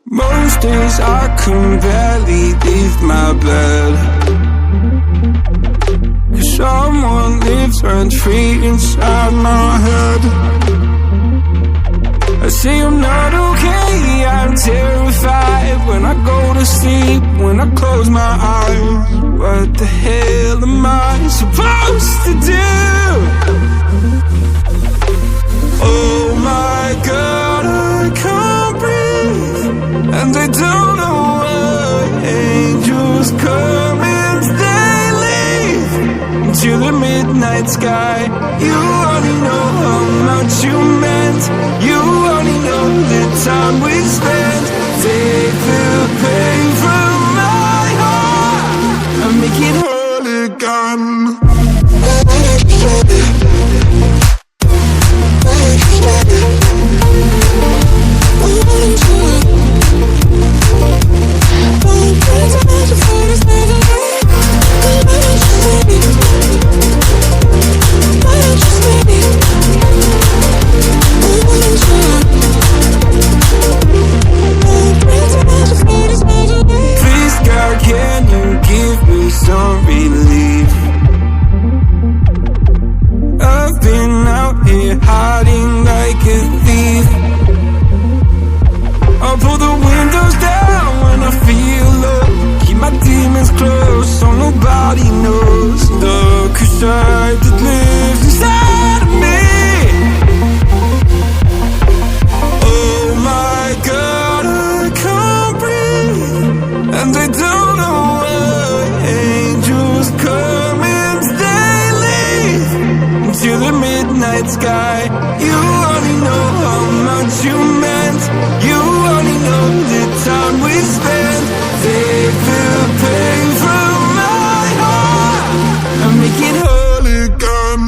Most days I can barely leave my bed, 'cause someone lives rent free inside my head. I say I'm not okay, I'm terrified when I go to sleep, when I close my eyes. What the hell am I supposed to do? Oh my God, I can't breathe, and they don't know why. Angels come and they leave into the midnight sky. You only know how much you meant. You only know the time we spent. Take the pain from my heart and make it whole again. Please God, can you give me some relief? I've been out here hiding like a thief. I'll pull the windows down when I feel low, keep my demons close so nobody knows the side that lives inside of me. Oh my God, I can't breathe, and they don't know why. Angels come and they leave into the midnight sky. You only know how much you meant. You only know the time we spent. Take the pain from my heart and make it whole again.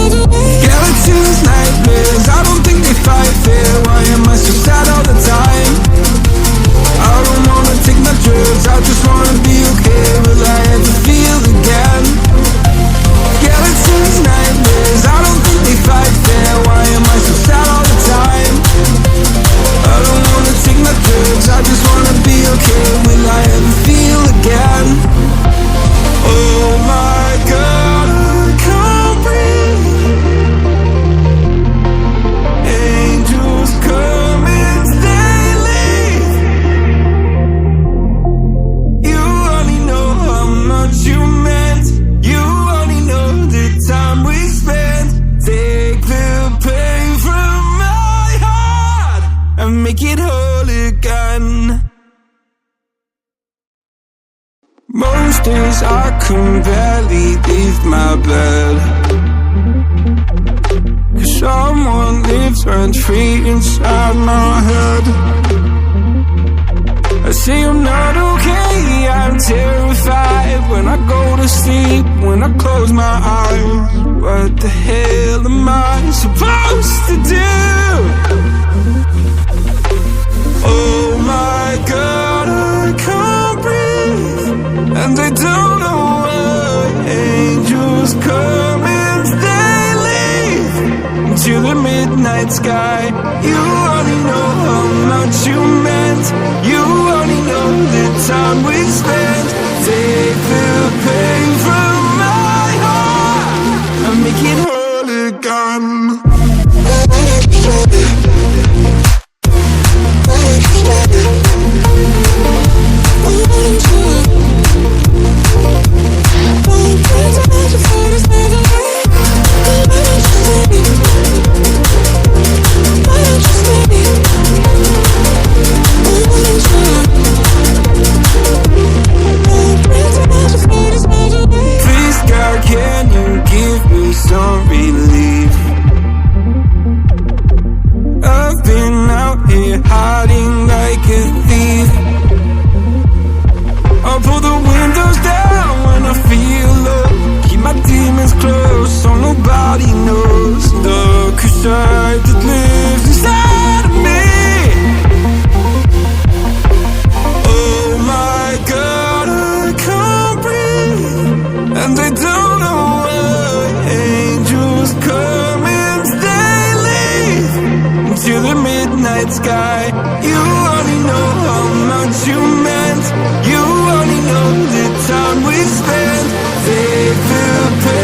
Skeletons, nightmares, I don't think they fight fair. Why am I so sad all the time? I don't wanna take my drugs, I just wanna be okay. Will I ever feel again? Skeletons, nightmares, I don't think they fight fair. Why am I so sad all the time? I don't wanna take my drugs, I just wanna be okay. Will I ever feel again? Oh my God, I can't breathe. Angels come and they leave. You only know how much you meant. You only know the time we spent. Take the pain from my heart and make it whole again. Most days I can barely leave my bed, 'cause someone lives rent free inside my head. I say I'm not okay, I'm terrified when I go to sleep, when I close my eyes. What the hell am I supposed to do? Oh my God, I can't breathe, and they don't know why. Angels come and they leave into the midnight sky. You only know how much you meant. You only know the time we spent. Take the pain from my heart and make it whole again. night sky. You only know how much you meant. You only know the time we spent. Faith will pay.